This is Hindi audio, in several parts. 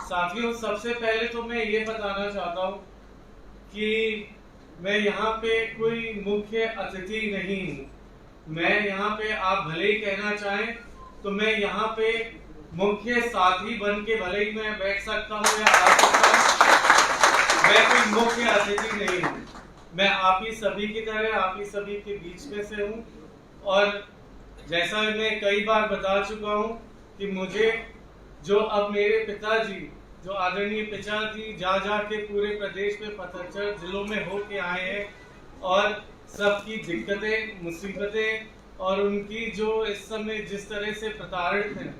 साथियों, सबसे पहले तो मैं ये बताना चाहता हूँ कि मैं यहाँ पे कोई मुख्य अतिथि नहीं हूँ। मैं यहाँ पे, आप भले ही कहना चाहें तो मैं यहाँ पे मुख्य साथी बन के भले ही मैं बैठ सकता हूँ या आ सकता हूँ। मैं कोई मुख्य अतिथि नहीं हूँ। मैं आप ही सभी की तरह आप ही सभी के बीच में से हूँ। और जैसा मैं कई बार बता चुका हूँ कि मुझे जो अब मेरे पिताजी, जो आदरणीय पिताजी जा के पूरे प्रदेश में 75 जिलों में होके आए हैं और सबकी दिक्कतें, मुसीबतें और उनकी जो इस समय जिस तरह से प्रताड़ित हैं,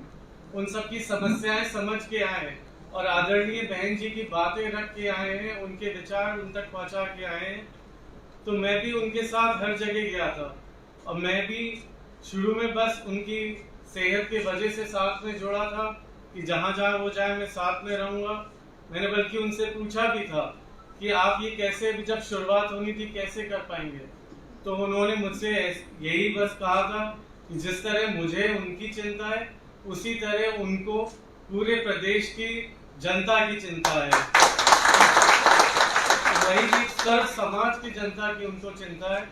उन सब की समस्याएं समझ के आए हैं और आदरणीय बहन जी की बातें रख के आए हैं, उनके विचार उन तक पहुंचा के आए हैं। तो मैं भी उनके साथ हर जगह गया था और मैं भी शुरू में बस उनकी सेहत के वजह से साथ में जुड़ा था कि जहां जहां वो जाए मैं साथ में रहूंगा। मैंने बल्कि उनसे पूछा भी था कि आप ये कैसे, भी जब शुरुआत होनी थी, कैसे कर पाएंगे। तो उन्होंने मुझसे यही बस कहा था कि जिस तरह मुझे उनकी चिंता है उसी तरह उनको पूरे प्रदेश की जनता की चिंता है। वही भी सर्व समाज की जनता की उनको चिंता है।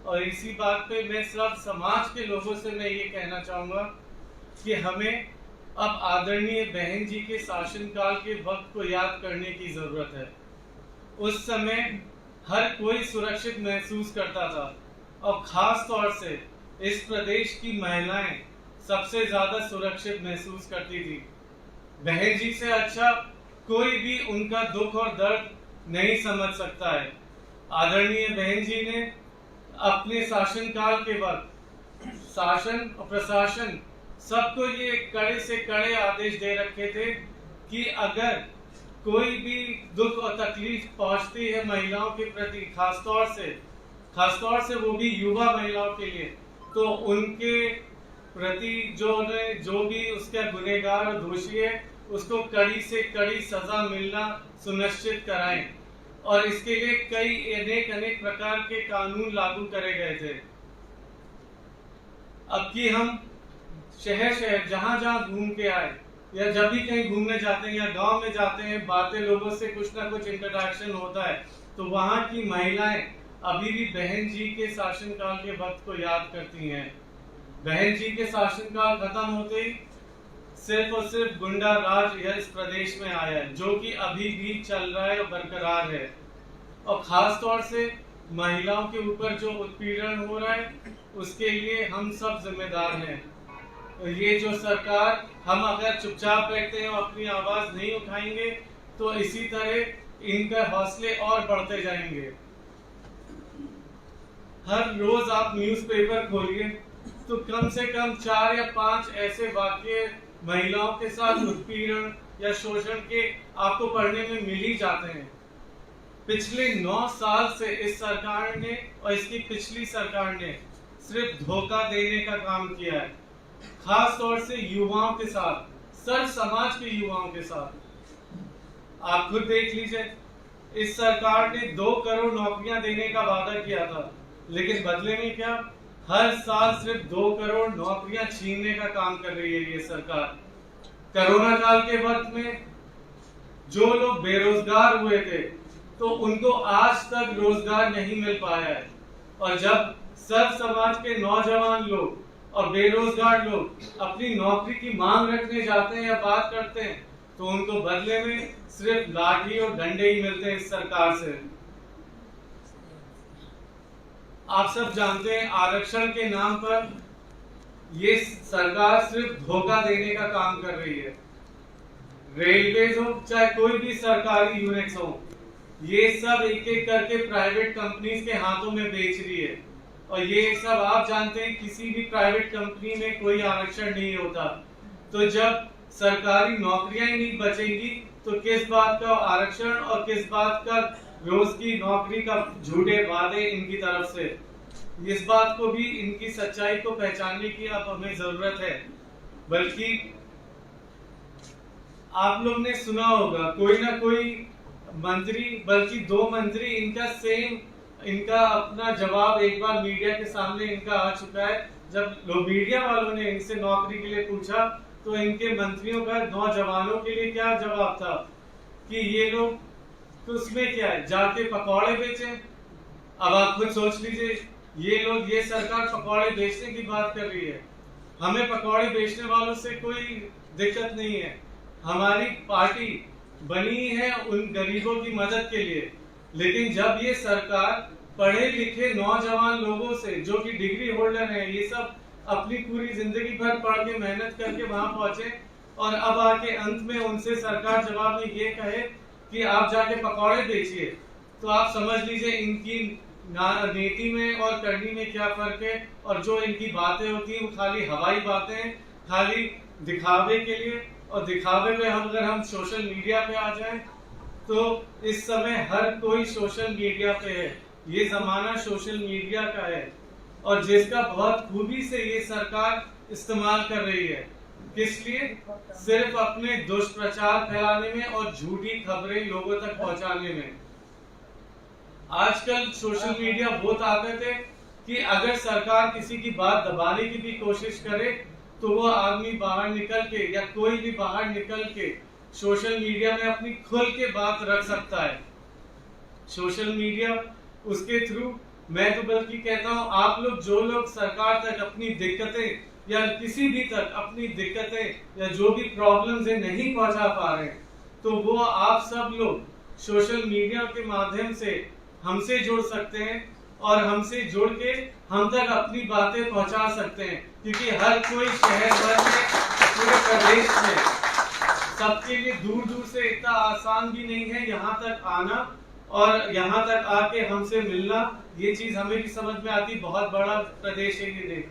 और इसी बात पे मैं सर्व समाज के लोगों से मैं ये कहना चाहूंगा कि हमें अब आदरणीय बहन जी के शासनकाल के वक्त को याद करने की जरूरत है। उस समय हर कोई सुरक्षित महसूस करता था और खास तौर से इस प्रदेश की महिलाएं सबसे ज्यादा सुरक्षित महसूस करती थी। बहन जी से अच्छा कोई भी उनका दुख और दर्द नहीं समझ सकता है। आदरणीय बहन जी ने अपने शासनकाल के वक्त शासन और प्रशासन सबको ये कड़े से कड़े आदेश दे रखे थे कि अगर कोई भी दुख और तकलीफ पहुंचती है महिलाओं के प्रति, खासतौर से वो भी युवा महिलाओं के लिए, तो उनके प्रति जो भी उसका गुनहगार और दोषी है उसको कड़ी से कड़ी सजा मिलना सुनिश्चित कराएं। और इसके लिए कई अनेक प्रकार के कानून लागू करे गए थे। अब कि हम शहर जहां घूम के आए या जब भी कहीं घूमने जाते हैं या गांव में जाते हैं, बातें लोगों से कुछ ना कुछ इंटरेक्शन होता है, तो वहां की महिलाएं अभी भी बहन जी के शासनकाल के वक्त को याद करती हैं। बहन जी के शासनकाल खत्म होते ही सिर्फ और सिर्फ गुंडा राज इस प्रदेश में आया है, जो कि अभी भी चल रहा है और बरकरार है। और खास तौर से महिलाओं के ऊपर जो उत्पीड़न हो रहा है उसके लिए हम सब जिम्मेदार हैं। तो ये जो सरकार, हम अगर चुपचाप बैठते हैं और अपनी आवाज नहीं उठाएंगे तो इसी तरह इनके हौसले और बढ़ते जाएंगे। हर रोज आप न्यूज़पेपर खोलिए तो कम से कम 4 या 5 ऐसे वाक्य महिलाओं के साथ उत्पीड़न या शोषण के आपको पढ़ने में मिल ही जाते हैं। पिछले 9 साल से इस सरकार ने और इसकी पिछली सरकार ने सिर्फ धोखा देने का काम किया है, खास तौर से युवाओं के साथ, सर्व समाज के युवाओं के साथ। आप खुद देख लीजिए, इस सरकार ने 2 करोड़ नौकरियां देने का वादा किया था, लेकिन बदले में क्या, हर साल सिर्फ 2 करोड़ नौकरियां छीनने का काम कर रही है ये सरकार। कोरोना काल के वक्त में जो लोग बेरोजगार हुए थे तो उनको आज तक रोजगार नहीं मिल पाया है। और जब सब समाज के नौजवान लोग और बेरोजगार लोग अपनी नौकरी की मांग रखने जाते हैं या बात करते हैं तो उनको बदले में सिर्फ लाठी और डंडे ही मिलते हैं इस सरकार से। आप सब जानते हैं, आरक्षण के नाम पर ये सरकार सिर्फ धोखा देने का काम कर रही है। रेलवे हो चाहे कोई भी सरकारी यूनिट्स हो, ये सब एक एक करके प्राइवेट कंपनीज के हाथों में बेच रही है। और ये सब आप जानते हैं, किसी भी प्राइवेट कंपनी में कोई आरक्षण नहीं होता। तो जब सरकारी नौकरियां ही नहीं बचेंगी तो किस बात का आरक्षण और किस बात का रोज की नौकरी का झूठे वादे इनकी तरफ से। इस बात को भी, इनकी सच्चाई को पहचानने की अब हमें जरूरत है। बल्कि आप लोग ने सुना होगा, कोई ना कोई मंत्री, बल्कि 2 मंत्री इनका अपना जवाब एक बार मीडिया के सामने इनका आ चुका है। जब मीडिया वालों ने इनसे नौकरी के लिए पूछा तो इनके मंत्रियों का नौजवानों के लिए क्या जवाब था कि ये लोग, तो उसमें क्या है, जाके पकौड़े बेचें। अब आप खुद सोच लीजिए, ये सरकार पकौड़े बेचने की बात कर रही है। हमें पकौड़े बेचने वालों से कोई दिक्कत नहीं है, हमारी पार्टी बनी है उन गरीबों की मदद के लिए। लेकिन जब ये सरकार पढ़े लिखे नौजवान लोगों से, जो कि डिग्री होल्डर हैं, ये सब अपनी पूरी जिंदगी भर पढ़ के मेहनत करके वहां पहुंचे, और अब आके अंत में उनसे सरकार जवाब में ये कहे कि आप जाके पकौड़े बेचिए, तो आप समझ लीजिए इनकी नीति में और करनी में क्या फर्क है। और जो इनकी बातें होती हैं वो खाली हवाई बातें, खाली दिखावे के लिए। और दिखावे में अगर हम सोशल मीडिया पे आ जाएं, तो इस समय हर कोई सोशल मीडिया पे है, ये जमाना सोशल मीडिया का है, और जिसका बहुत खूबी से ये सरकार इस्तेमाल कर रही है। किस लिए? सिर्फ अपने दुष्प्रचार फैलाने में और झूठी खबरें लोगों तक पहुंचाने में। आजकल सोशल मीडिया वो ताकत है कि अगर सरकार किसी की बात दबाने की भी कोशिश करे, तो वो आदमी बाहर निकल के, या कोई भी बाहर निकल के सोशल मीडिया में अपनी खुल के बात रख सकता है। सोशल मीडिया उसके थ्रू, मैं तो बल्कि कहता हूं, आप लोग जो लोग सरकार तक अपनी दिक्कतें, या किसी भी तक अपनी दिक्कतें या जो भी प्रॉब्लम्स है नहीं पहुंचा पा रहे हैं, तो वो आप सब लोग सोशल मीडिया के माध्यम से हमसे जुड़ सकते हैं, और हमसे जुड़ के हम तक अपनी बातें पहुंचा सकते हैं। क्योंकि हर कोई शहर भर में, पूरे प्रदेश में, सबके लिए दूर दूर से इतना आसान भी नहीं है यहाँ तक आना, और यहाँ तक आके हमसे मिलना। ये चीज हमें भी समझ में आती, बहुत बड़ा प्रदेश है ये देश,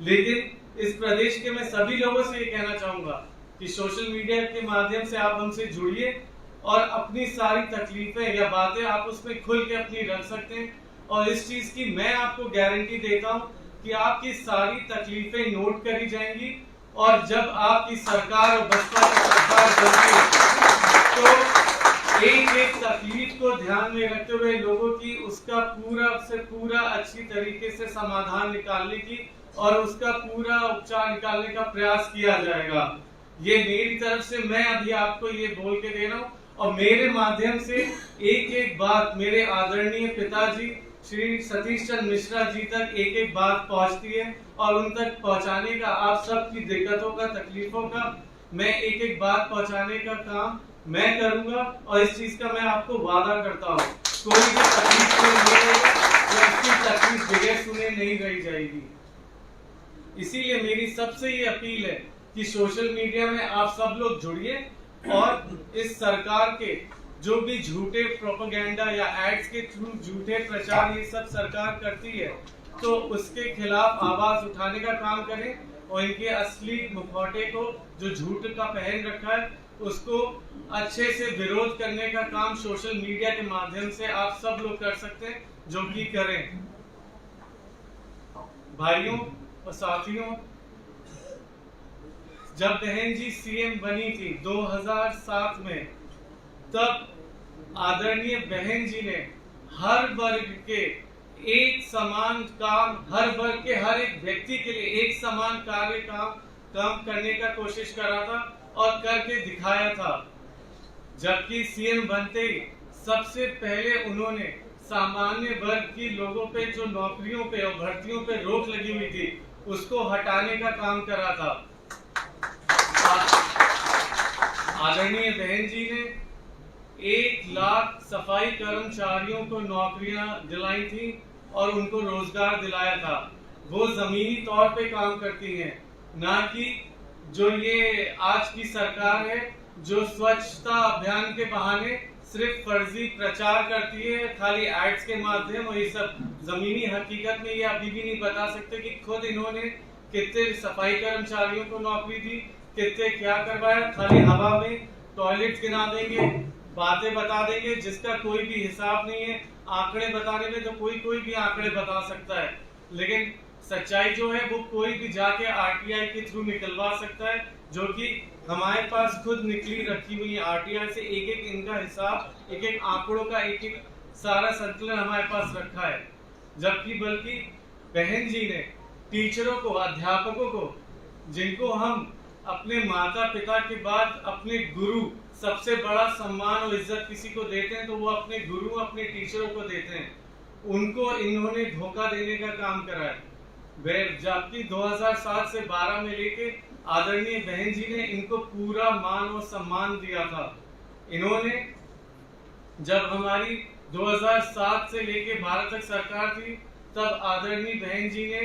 लेकिन इस प्रदेश के मैं सभी लोगों से ये कहना चाहूंगा कि सोशल मीडिया के माध्यम से आप हमसे जुड़िए, और अपनी सारी तकलीफें या बातें आप उसमें खुल के अपनी रख सकते हैं। और इस चीज की मैं आपको गारंटी देता हूं कि आपकी सारी तकलीफें नोट करी जाएंगी, और जब आपकी सरकार और बसपा की सरकार बनती, तो एक एक तकलीफ को ध्यान में रखते हुए लोगों की उसका पूरा से पूरा अच्छी तरीके से समाधान निकालने की और उसका पूरा उपचार निकालने का प्रयास किया जाएगा। ये मेरी तरफ से मैं अभी आपको ये बोल के दे रहा हूँ, और मेरे माध्यम से एक एक बात मेरे आदरणीय पिताजी श्री सतीश चंद्र मिश्रा जी तक एक एक बात पहुंचती है, और उन तक पहुंचाने का, आप सबकी दिक्कतों का, तकलीफों का, मैं एक एक बात पहुंचाने का काम मैं करूंगा। और इस चीज का मैं आपको वादा करता हूँ, कोई भी तकलीफ नहीं रहेगा, तो इसकी तकलीफ बगैर सुने नहीं रही जाएगी। इसीलिए मेरी सबसे ये अपील है कि सोशल मीडिया में आप सब लोग जुड़िए, और इस सरकार के जो भी झूठे प्रोपेगेंडा या एड्स के थ्रू झूठे प्रचार ये सब सरकार करती है, तो उसके खिलाफ आवाज उठाने का काम करें, और इनके असली मुखौटे को, जो झूठ का पहन रखा है, उसको अच्छे से विरोध करने का काम सोशल मीडिया के माध्यम से आप सब लोग कर सकते हैं, जो कि करें। भाइयों और साथियों, जब बहन जी सीएम बनी थी 2007 में, तब आदरणीय बहन जी ने हर वर्ग के एक समान काम, हर वर्ग के हर एक व्यक्ति के लिए एक समान कार्य काम करने का कोशिश करा था और करके दिखाया था। जबकि सीएम बनते ही सबसे पहले उन्होंने सामान्य वर्ग की लोगों पे जो नौकरियों पे और भर्तियों पे रोक लगी हुई थी, उसको हटाने का काम करा था। आदरणीय बहन जी ने 1 लाख सफाई कर्मचारियों को नौकरियां दिलाई थी और उनको रोजगार दिलाया था। वो जमीनी तौर पे काम करती हैं, ना कि जो ये आज की सरकार है, जो स्वच्छता अभियान के बहाने सिर्फ फर्जी प्रचार करती है, खाली एड्स के माध्यम। और ये सब जमीनी हकीकत में ये अभी भी नहीं बता सकते कि खुद इन्होंने कितने सफाई कर्मचारियों को नौकरी दी, कितने क्या करवाया। खाली हवा में टॉयलेट गिरा देंगे, बातें बता देंगे, जिसका कोई भी हिसाब नहीं है। आंकड़े बताने में तो कोई भी आंकड़े बता सकता है, लेकिन सच्चाई जो है वो कोई भी जाके आरटीआई के थ्रू निकलवा सकता है, जो कि हमारे पास खुद निकली रखी हुई है। आरटीआई से एक एक इनका हिसाब, एक एक आंकड़ों का एक एक सारा संकलन हमारे पास रखा है। जबकि बल्कि बहन जी ने टीचरों को, अध्यापकों को, जिनको हम अपने माता पिता के बाद अपने गुरु, सबसे बड़ा सम्मान और इज्जत किसी को देते हैं तो वो अपने गुरु, अपने टीचरों को देते हैं। उनको इन्होंने धोखा देने का काम करा है। जबकि 2007 से 12 में लेके आदरणीय बहन जी ने इनको पूरा मान और सम्मान दिया था। इन्होंने जब हमारी 2007 से लेके 12 तक सरकार थी, तब आदरणीय बहन जी ने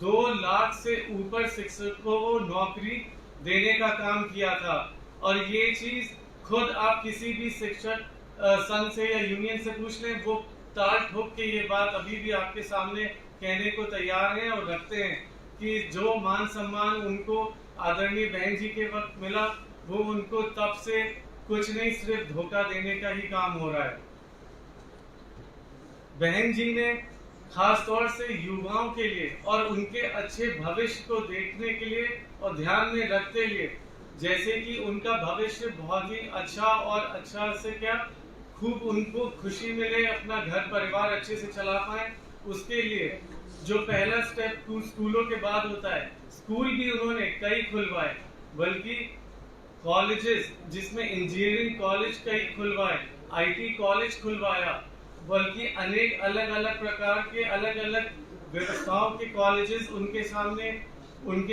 2 लाख से ऊपर शिक्षकों को नौकरी देने का काम किया था। और ये चीज खुद आप किसी भी शिक्षक संघ से या यूनियन से पूछ लें, वो ताल ठोक के ये बात अभी भी आपके सामने कहने को तैयार हैं और रखते हैं कि जो मान सम्मान उनको आदरणीय बहन जी के वक्त मिला, वो उनको तब से कुछ नहीं, सिर्फ धोखा देने का ही काम हो रहा है। बहन जी ने खास तौर से युवाओं के लिए और उनके अच्छे भविष्य को देखने के लिए और ध्यान में रखते हुए, जैसे कि उनका भविष्य बहुत ही अच्छा और अच्छा से क्या खूब उनको खुशी मिले, अपना घर परिवार अच्छे से चला पाए, उसके लिए जो पहला स्टेप स्कूलों के बाद होता है, स्कूल भी उन्होंने कई खुलवाए, बल्कि कॉलेजेस जिसमें इंजीनियरिंग कॉलेज कई खुलवाए, आईटी कॉलेज खुलवाया, बल्कि अनेक अलग अलग प्रकार के अलग अलग व्यवस्थाओं के कॉलेजेस उनके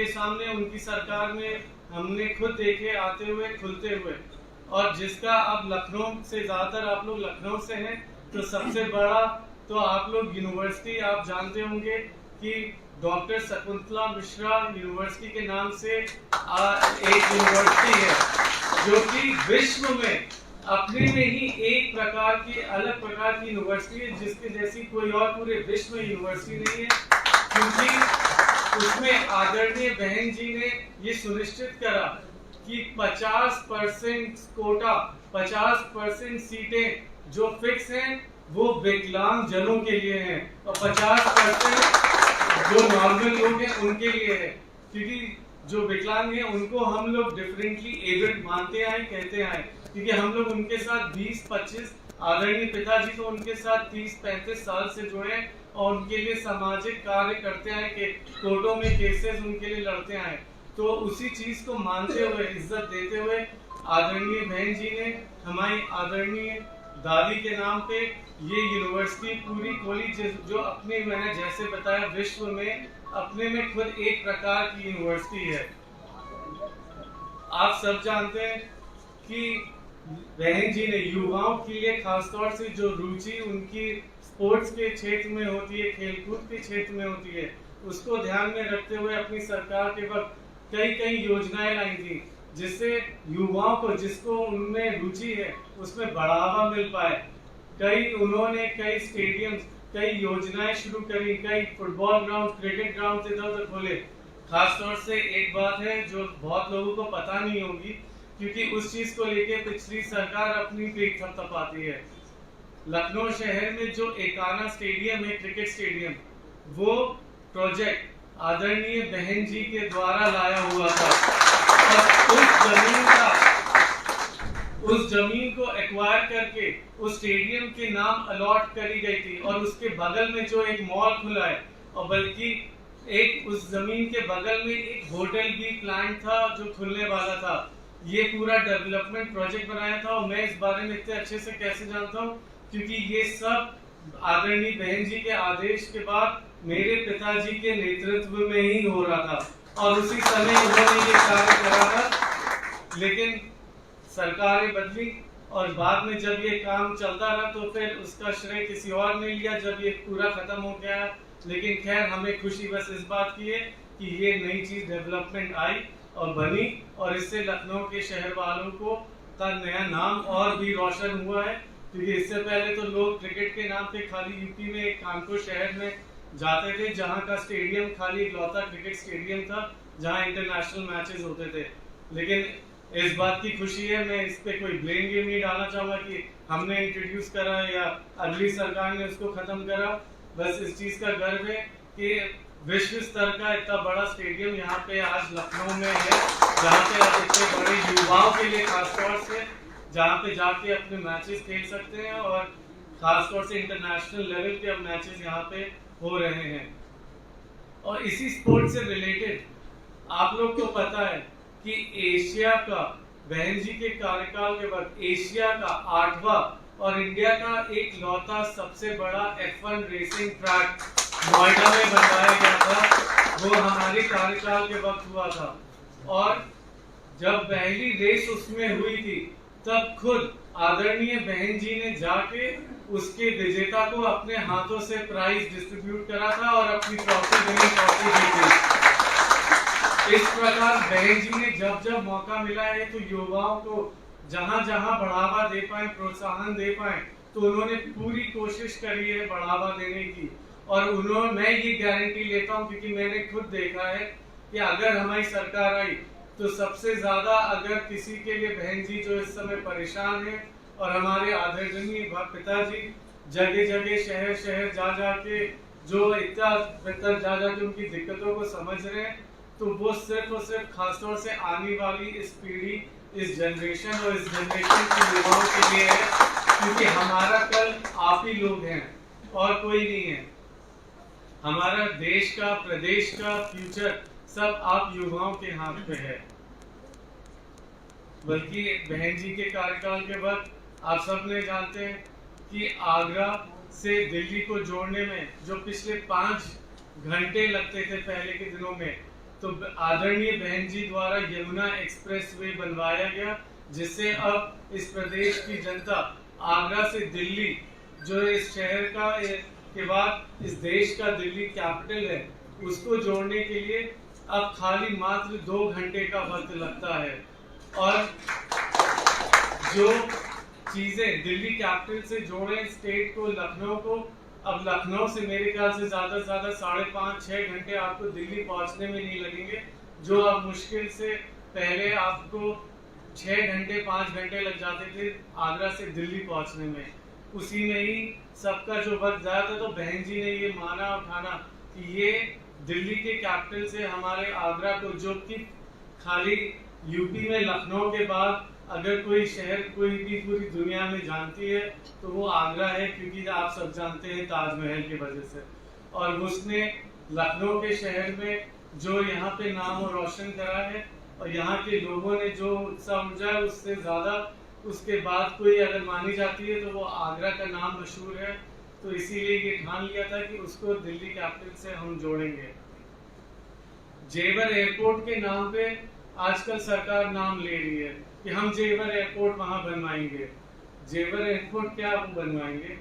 सामने उनकी सरकार में हमने खुद देखे आते हुए, खुलते हुए। और जिसका अब लखनऊ से, ज्यादातर आप लोग लखनऊ से हैं, तो सबसे बड़ा तो आप लोग यूनिवर्सिटी आप जानते होंगे कि डॉक्टर शकुंतला मिश्रा यूनिवर्सिटी के नाम से एक यूनिवर्सिटी है जो कि विश्व में अपने में ही एक प्रकार की अलग प्रकार की यूनिवर्सिटी है, जिसके जैसी कोई और पूरे विश्व में यूनिवर्सिटी नहीं है। क्योंकि उसमें आदरणीय बहन जी ने ये सुनिश्चित करा कि 50% कोटा, 50% सीटें जो फिक्स हैं वो विकलांग जनों के लिए हैं और 50% जो नॉर्मल लोग हैं उनके लिए है। क्योंकि जो विकलांग हैं उनको हम लोग डिफरेंटली एबल्ड मानते आए, कहते आए, क्योंकि हम लोग उनके साथ 20-25 आदरणीय पिताजी तो उनके साथ 30-35 साल से जुड़े हैं और उनके लिए सामाजिक कार्य करते आए, कि कोर्टों में केसेस उनके लिए लड़ते आए। तो उसी चीज को मानते हुए, इज्जत देते हुए आदरणीय बहन जी ने हमारी आदरणीय दादी के नाम पे ये यूनिवर्सिटी पूरी खोली, जो अपने, मैंने जैसे बताया, विश्व में अपने में खुद एक प्रकार की यूनिवर्सिटी है। आप सब जानते हैं कि बहन जी ने युवाओं के लिए खासतौर से जो रुचि उनकी स्पोर्ट्स के क्षेत्र में होती है, खेलकूद के क्षेत्र में होती है, उसको ध्यान में रखते हुए अपनी सरकार के वक्त कई योजनाएं लाई थी, जिससे युवाओं को, जिसको उनमें रुचि है, उसमें बढ़ावा मिल पाए। उन्होंने कई स्टेडियम, कई योजनाएं शुरू करी, कई फुटबॉल ग्राउंड, क्रिकेट ग्राउंड इधर उधर खोले। खासतौर से एक बात है जो बहुत लोगों को पता नहीं होगी, क्योंकि उस चीज को लेके पिछली सरकार अपनी पीठ थपथपाती है। लखनऊ शहर में जो एकाना स्टेडियम है, क्रिकेट स्टेडियम, वो प्रोजेक्ट आदरणीय बहन जी के द्वारा लाया हुआ था और उस जमीन को एक्वायर करके उस स्टेडियम के नाम अलॉट करी गई थी। और उसके बगल में जो एक मॉल खुला है, और बल्कि एक उस जमीन के बगल में एक होटल भी प्लान था जो खुलने वाला था। ये पूरा डेवलपमेंट प्रोजेक्ट बनाया था। और मैं इस बारे में इतने अच्छे से कैसे जानता हूँ, क्योंकि ये सब आदरणीय बहन जी के आदेश के बाद मेरे पिताजी के नेतृत्व में ही हो रहा था और उसी समय उन्होंने ये कार्य करा था। लेकिन सरकारें बदली और बाद में जब ये काम चलता रहा तो फिर उसका श्रेय किसी और ने लिया जब ये पूरा खत्म हो गया। लेकिन खैर, हमें खुशी बस इस बात की है कि ये नई चीज डेवलपमेंट आई और बनी, और इससे लखनऊ के शहर वालों को का नया नाम और भी रोशन हुआ है। क्योंकि इससे पहले तो लोग क्रिकेट के नाम पे खाली यूपी में कानपुर शहर में जाते थे, जहां का स्टेडियम खाली इकलौता क्रिकेट स्टेडियम था जहां इंटरनेशनल मैचेस होते थे। लेकिन इस बात की खुशी है, मैं इस पे कोई ब्लेम गेम नहीं डालना चाहूंगा कि हमने इंट्रोड्यूस करा या अगली सरकार ने उसको खत्म करा। बस इस चीज का गर्व है कि विश्व स्तर का इतना बड़ा स्टेडियम यहाँ पे आज लखनऊ में है, जहाँ पे आप इतने बड़े युवाओं के लिए खासतौर से जहाँ पे जाके अपने मैचेस खेल सकते हैं, और खासतौर से इंटरनेशनल लेवल पे अब मैचेस यहाँ पे हो रहे हैं। और इसी स्पोर्ट से रिलेटेड आप लोग को पता है कि एशिया का, बहन जी के कार्यकाल के वक्त एशिया का 8वां और इंडिया का एक लौता सबसे बड़ा F1 रेसिंग ट्रैक नोएडा में बनवाया गया था। वो हमारे कार्यकाल के वक्त हुआ था। और जब पहली रेस उसमें हुई थी तब खुद आदरणीय बहन जी ने जाके उसके विजेता को अपने हाथों से प्राइज डिस्ट्रीब्यूट करा था और अपनी ट्रॉफी दी थी। इस प्रकार बहन जी ने जब जब मौका मिला है तो युवाओं को जहां जहां बढ़ावा दे पाए, प्रोत्साहन दे पाए, तो उन्होंने पूरी कोशिश करी है बढ़ावा देने की। और मैं ये गारंटी लेता हूं क्योंकि मैंने खुद देखा है कि अगर हमारी सरकार आई तो सबसे ज्यादा अगर किसी के लिए बहन जी जो इस समय परेशान है और हमारे आदरणीय पिताजी जगह जगह शहर शहर जा जाके जो इतना बेहतर जा जाके उनकी दिक्कतों को समझ रहे हैं, तो वो सिर्फ और सिर्फ खासतौर से आने वाली इस पीढ़ी, इस जनरेशन और इस जनरेशन के युवाओं के लिए है, क्योंकि हमारा कल आप ही लोग हैं और कोई नहीं है। हमारा देश का, प्रदेश का फ्यूचर सब आप युवाओं के हाथ पे है। बल्कि बहन जी के कार्यकाल के वक्त आप सब ने जानते हैं कि आगरा से दिल्ली को जोड़ने में जो पिछले 5 घंटे लगते थे पहले के दिनों में, तो आदरणीय बहन जी द्वारा यमुना एक्सप्रेसवे बनवाया गया, जिससे अब इस प्रदेश की जनता आगरा से दिल्ली, जो इस शहर का के बाद इस देश का दिल्ली कैपिटल है, उसको जोड़ने के लिए अब खाली मात्र 2 घंटे का वक्त लगता है। और जो चीजें दिल्ली कैपिटल से जोड़े स्टेट को, लखनऊ को, अब लखनऊ से मेरे ख्याल से ज्यादा 5.5-6 घंटे आपको दिल्ली पहुंचने में नहीं लगेंगे, जो अब मुश्किल से पहले आपको 6 घंटे 5 घंटे लग जाते थे आगरा से दिल्ली पहुंचने में। उसी में ही सबका जो वक्त जाया था, तो बहन जी ने ये माना और ठाना कि ये दिल्ली के कैपिटल से हमारे आगरा को, जो कि खाली यूपी में लखनऊ के बाद अगर कोई शहर कोई भी पूरी दुनिया में जानती है तो वो आगरा है, क्योंकि आप सब जानते हैं ताजमहल की वजह से। और उसने लखनऊ के शहर में जो यहाँ पे नाम रोशन करा है और यहाँ के लोगों ने जो समझा है, उससे ज्यादा उसके बाद कोई अगर मानी जाती है तो वो आगरा का नाम मशहूर है। तो इसीलिए ये ठान लिया था कि उसको दिल्ली कैपिटल से हम जोड़ेंगे। जेवर एयरपोर्ट के नाम पे आजकल सरकार नाम ले रही है कि हम जेवर एयरपोर्ट वहां बनवाएंगे। जेवर एयरपोर्ट क्या बनवाएंगे,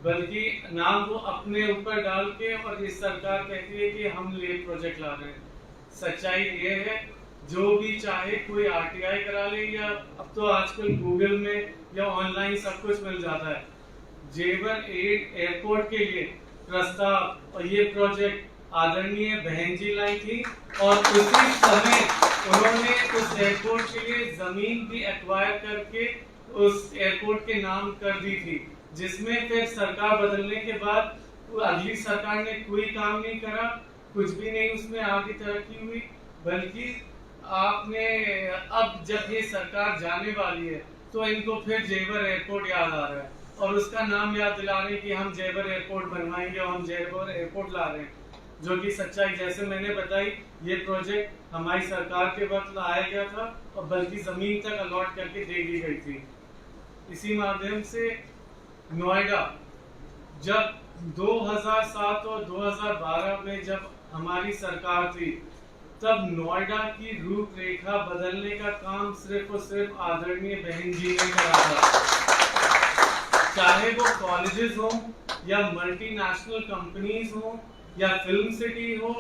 बल्कि नाम वो अपने ऊपर डाल के, और इस सरकार कहती है कि हम ये प्रोजेक्ट ला रहे हैं। सच्चाई ये है, जो भी चाहे कोई RTI करा ले, या अब तो आजकल गूगल में या ऑनलाइन सब कुछ मिल जाता है। जेवर एयरपोर्ट के लिए प्रस्ताव और ये प्रोजेक्ट आदरणीय बहन जी लाई थी, और उसी समय उन्होंने उस एयरपोर्ट के लिए जमीन भी एक्वायर करके उस एयरपोर्ट के नाम कर दी थी, जिसमें फिर सरकार बदलने के बाद अगली सरकार ने कोई काम नहीं करा, कुछ भी नहीं उसमें आगे तरक्की हुई। बल्कि आपने अब जब ये सरकार जाने वाली है तो इनको फिर जेवर एयरपोर्ट याद आ रहा है और उसका नाम याद दिला रहे हैं कि हम जेवर एयरपोर्ट बनवाएंगे और हम जेवर एयरपोर्ट ला रहे हैं, जो कि सच्चाई जैसे मैंने बताई, ये प्रोजेक्ट हमारी सरकार के वक्त लाया गया था और बल्कि जमीन तक अलॉट करके दे दी गई थी। इसी माध्यम से नोएडा जब 2007 और 2012 में जब हमारी सरकार थी, तब नोएडा की रूपरेखा बदलने का काम सिर्फ और सिर्फ आदरणीय बहन जी ने करा था। चाहे वो कॉलेजेस हो या मल्टीनेशनल कंपनीज हो या फिल्म सिटी हो,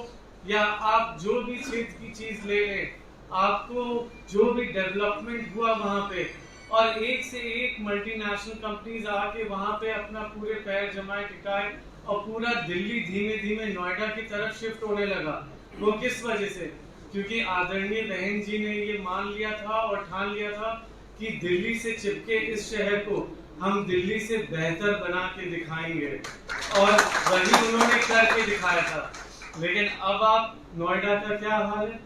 या आप जो भी क्षेत्र की चीज ले लें, आपको जो भी डेवलपमेंट हुआ वहां पे, और एक से एक मल्टीनेशनल कंपनीज आके वहां पे अपना पूरे पैर जमाए टिकाए और पूरा दिल्ली धीमे धीमे नोएडा की तरफ शिफ्ट होने लगा। वो किस वजह से? क्योंकि आदरणीय बहन जी ने ये मान लिया था और ठान लिया था कि दिल्ली से चिपके इस शहर को हम दिल्ली से बेहतर बना के दिखाएंगे, और वही उन्होंने करके दिखाया था। लेकिन अब आप नोएडा का क्या हाल है?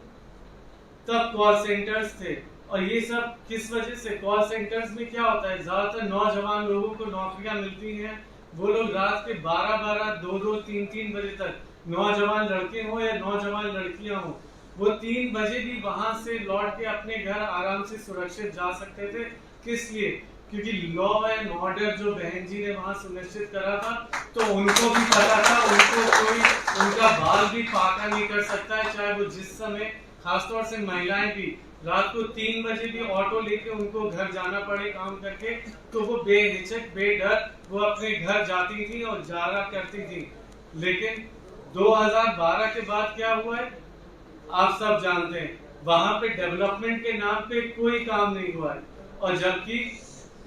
तब कॉल सेंटर्स थे, और ये सब किस वजह से? कॉल सेंटर्स में क्या होता है, ज्यादातर नौजवान लोगों को नौकरियां मिलती हैं, वो लोग रात के 12-12, 2-2, 3-3 बजे तक, नौजवान लड़के हो या नौजवान लड़कियां हो, वो 3 बजे भी वहां से लौट के अपने घर आराम से सुरक्षित जा सकते थे। किस लिए? क्योंकि लॉ एंड ऑर्डर जो बहन जी ने वहां सुनिश्चित करा था, तो उनको भी पता था, उनको कोई उनका बाल भी पाका नहीं कर सकता है, चाहे वो जिस समय, खासतौर से महिलाएं भी रात को 3 बजे भी ऑटो लेके उनको घर जाना पड़े काम करके, तो वो बेहिचक बेडर वो अपने घर जाती थी और जाया करती थी। लेकिन 2012 के बाद क्या हुआ है आप सब जानते हैं, वहां पे डेवलपमेंट के नाम पे कोई काम नहीं हुआ है। और जबकि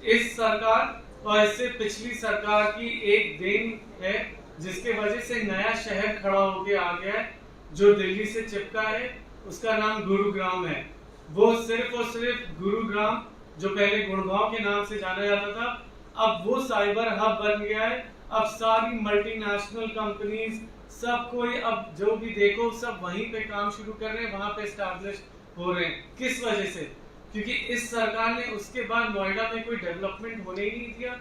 इस सरकार और इससे पिछली सरकार की एक देन है, जिसके वजह से नया शहर खड़ा होके आ गया है जो दिल्ली से चिपका है, उसका नाम गुरुग्राम है। वो सिर्फ और सिर्फ गुरुग्राम, जो पहले गुड़गांव के नाम से जाना जाता था, अब वो साइबर हब बन गया है। अब सारी मल्टीनेशनल कंपनीज, सब कोई अब जो भी देखो सब वहीं पे काम शुरू कर रहे हैं, वहां पे एस्टैब्लिश हो रहे हैं। किस वजह से? क्योंकि इस सरकार ने उसके बाद नोएडा में कोई डेवलपमेंट होने ही नहीं दिया।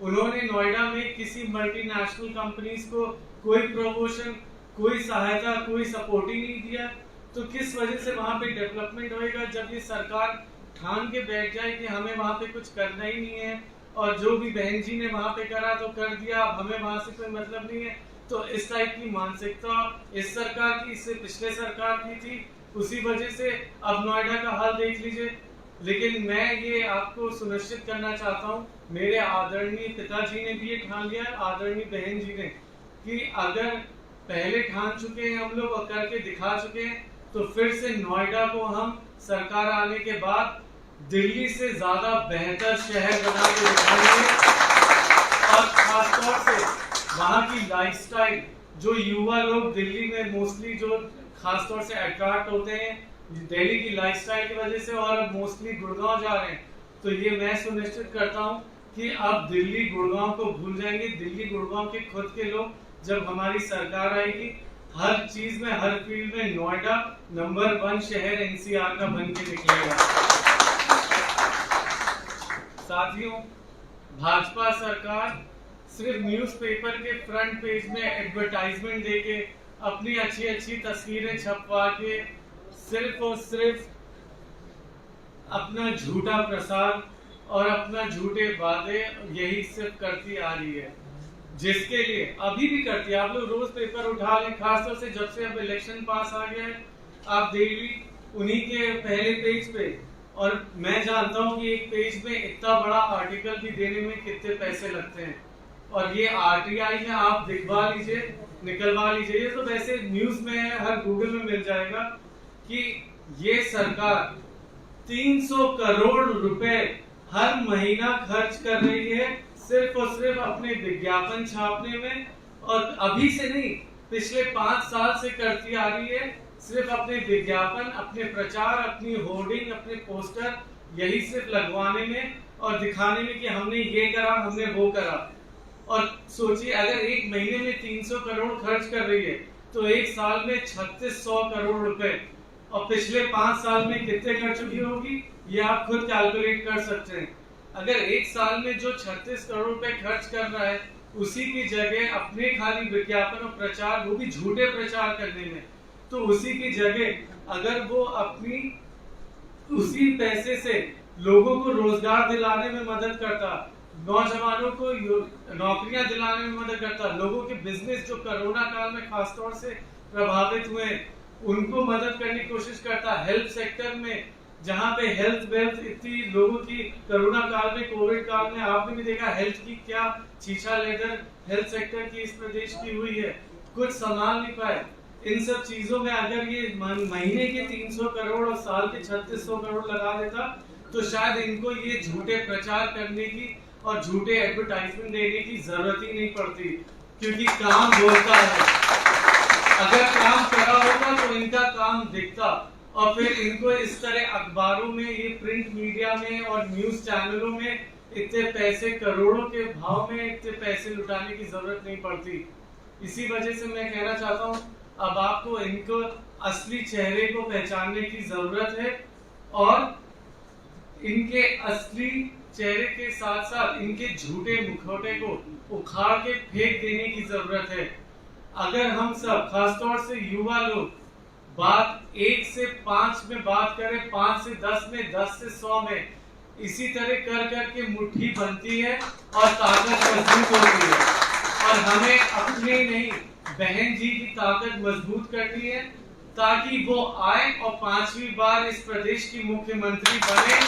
उन्होंने नोएडा में किसी मल्टीनेशनल कंपनीज को कोई प्रमोशन, कोई सहायता, कोई सपोर्ट ही नहीं दिया। तो किस वजह से वहां पे डेवलपमेंट होएगा जब ये सरकार ठान के बैठ जाए कि हमें वहां पे कुछ करना ही नहीं है, और जो भी बहन जी ने वहां पे करा तो कर दिया, अब हमें वहां से कोई मतलब नहीं है। तो इस टाइप की मानसिकता इस सरकार की, इससे पिछले सरकार की थी, उसी वजह से अब नोएडा का हाल देख लीजिए। लेकिन मैं ये आपको सुनिश्चित करना चाहता हूँ, मेरे आदरणीय पिताजी ने भी ये ठान लिया है, आदरणीय बहन जी ने, कि अगर पहले ठान चुके हैं हम लोग और करके दिखा चुके हैं, तो फिर से नोएडा को हम सरकार आने के बाद दिल्ली से ज्यादा बेहतर शहर बना के दिखाएंगे। और खासतौर से वहाँ की लाइफस्टाइल, जो युवा लोग दिल्ली में मोस्टली जो खासतौर से अट्रैक्ट होते हैं दिल्ली की लाइफस्टाइल की वजह से, और अब मोस्टली गुड़गांव जा रहे हैं, तो ये मैं सुनिश्चित करता हूँ कि अब दिल्ली गुड़गांव को भूल जाएंगे। दिल्ली गुड़गांव के खुद के लोग, जब हमारी सरकार आएगी, हर चीज में, हर फील्ड में नोएडा नंबर 1 शहर एनसीआर का बन के निकलेगा। साथियों, भाजपा सरकार सिर्फ न्यूज़पेपर के फ्रंट पेज में एडवर्टाइजमेंट देके, अपनी अच्छी अच्छी तस्वीरें छपवा के, सिर्फ और सिर्फ अपना झूठा प्रसार और अपना झूठे वादे यही सिर्फ करती आ रही है, जिसके लिए अभी भी करती है। आप लोग रोज पेपर उठा लें, खासतौर से जब से अब इलेक्शन पास आ गया है, आप डेली उन्हीं के पहले पेज पे, और मैं जानता हूं कि एक पेज में इतना बड़ा आर्टिकल भी देने में कितने पैसे लगते हैं। और ये आरटीआई में आप दिखवा लीजिए, निकलवा लीजिए, ये तो वैसे न्यूज में है, हर गूगल में मिल जाएगा कि ये सरकार 300 करोड़ रुपए हर महीना खर्च कर रही है सिर्फ और सिर्फ अपने विज्ञापन छापने में। और अभी से नहीं, पिछले 5 साल से करती आ रही है, सिर्फ अपने विज्ञापन, अपने प्रचार, अपनी होर्डिंग, अपने पोस्टर, यही सिर्फ लगवाने में और दिखाने में कि हमने ये करा, हमने वो करा। और सोचिए, अगर एक महीने में 300 करोड़ खर्च कर रही है, तो एक साल में 3600 करोड़ रुपए, और पिछले 5 साल में कितने कर चुकी होगी, ये आप खुद कैलकुलेट कर सकते हैं। अगर एक साल में जो 36 करोड़ रुपए खर्च कर रहा है, उसी की जगह अपने खाली विज्ञापन और प्रचार, वो भी झूठे प्रचार करने में, तो उसी की जगह अगर वो अपनी उसी पैसे से लोगों को रोजगार दिलाने में मदद करता, नौजवानों को नौकरियां दिलाने में मदद करता, लोगों के बिजनेस जो कोरोना काल में खासतौर से प्रभावित हुए उनको मदद करने की कोशिश करता, हेल्थ सेक्टर में जहां पे हेल्थ वेल्थ इतनी लोगों की कोरोना काल में, कोविड काल में आपने भी देखा हेल्थ की क्या छीछा लेदर हेल्थ सेक्टर की इस प्रदेश की हुई है, कुछ संभाल नहीं पाए। इन सब चीजों में अगर ये महीने के 300 करोड़ और साल के 3600 करोड़ लगा देता, तो शायद इनको ये झूठे प्रचार करने की और झूठे एडवर्टाइजमेंट देने की जरूरत ही नहीं पड़ती, क्योंकि काम बोलता है। अगर काम करा होगा तो इनका काम दिखता, और फिर इनको इस तरह अखबारों में, ये प्रिंट मीडिया में और न्यूज चैनलों में इतने पैसे, करोड़ों के भाव में इतने पैसे लुटाने की जरूरत नहीं पड़ती। इसी वजह से मैं कहना चाहता हूँ, अब आपको इनको असली चेहरे को पहचानने की जरूरत है, और इनके असली चेहरे के साथ साथ इनके झूठे मुखौटे को उखाड़ के फेंक देने की जरूरत है। अगर हम सब, खासतौर से युवा लोग, बात 1 से 5 में बात करें, 5 से 10 में, 10 से 100 में, इसी तरह कर करके मुट्ठी बनती है और ताकत मजबूत होती है। और हमें अपने नहीं, बहन जी की ताकत मजबूत करनी है ताकि वो आए और 5वीं बार इस प्रदेश की मुख्यमंत्री बने।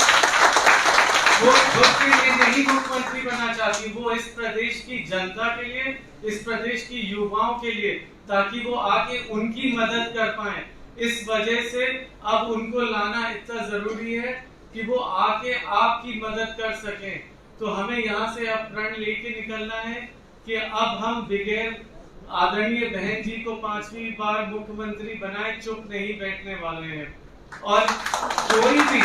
वो खुद के लिए नहीं मुख्यमंत्री बनना चाहती, वो इस प्रदेश की जनता के लिए, इस प्रदेश की युवाओं के लिए, ताकि वो आके उनकी मदद कर पाए। इस वजह से अब उनको लाना इतना जरूरी है कि वो आके आपकी मदद कर सकें। तो हमें यहाँ से अब प्रण लेके निकलना है कि अब हम बगैर आदरणीय बहन जी को 5वीं बार मुख्यमंत्री बनाए चुप नहीं बैठने वाले हैं। और कोई भी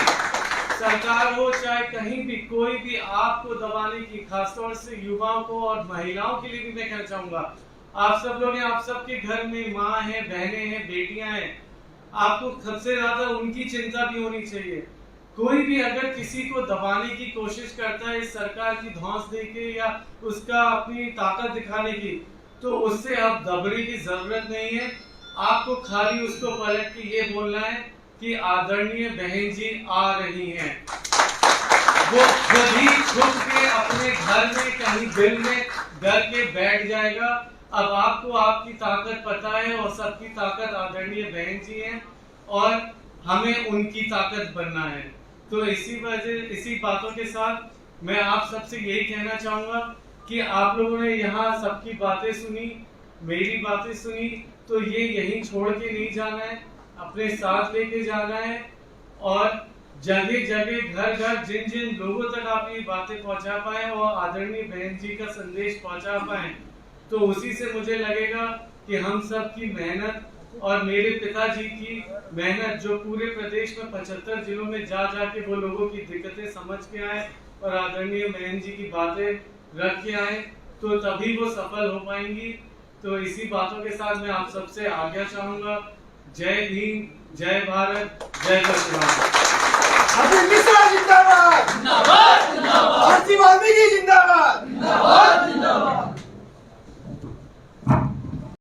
सरकार हो चाहे कहीं भी, कोई भी आपको दबाने की, खासतौर से युवाओं को और महिलाओं के लिए भी मैं कहना चाहूंगा, आप सब लोग हैं, आप सबके घर में माँ है, बहनें हैं, बेटियां हैं, आपको सबसे ज्यादा उनकी चिंता भी होनी चाहिए। कोई भी अगर किसी को दबाने की कोशिश करता है इस सरकार की धौंस देके या उसका अपनी ताकत दिखाने की, तो उससे अब दबने की जरूरत नहीं है। आपको खाली उसको पलट के ये बोलना है कि आदरणीय बहन जी आ रही हैं। वो खुद ही छुप के अपने घर में कहीं दिल में डर के बैठ जाएगा। अब आपको आपकी ताकत पता है और सबकी ताकत आदरणीय बहन जी हैं और हमें उनकी ताकत बनना है। तो इसी बातों के साथ मैं आप सबसे यही कहना चाहूंगा कि आप लोगों ने यहाँ सबकी बातें सुनी, मेरी बातें सुनी, तो ये यहीं छोड़ के नहीं जाना है, अपने साथ लेके जाना है और जगह जगह, घर घर, जिन जिन लोगों तक आप ये बातें पहुंचा पाए और आदरणीय बहन जी का संदेश पहुंचा पाए, तो उसी से मुझे लगेगा कि हम सब की मेहनत और मेरे पिताजी की मेहनत, जो पूरे प्रदेश में 75 जिलों में जा जाके वो लोगों की दिक्कतें समझ के आए और आदरणीय बहन जी की बातें रख के आए, तो तभी वो सफल हो पाएंगी। तो इसी बातों के साथ मैं आप सबसे आज्ञा चाहूंगा। जय भीम, जय भारत, जय जिंदाबाद, जिंदाबाद, जिंदाबाद, जिंदाबाद।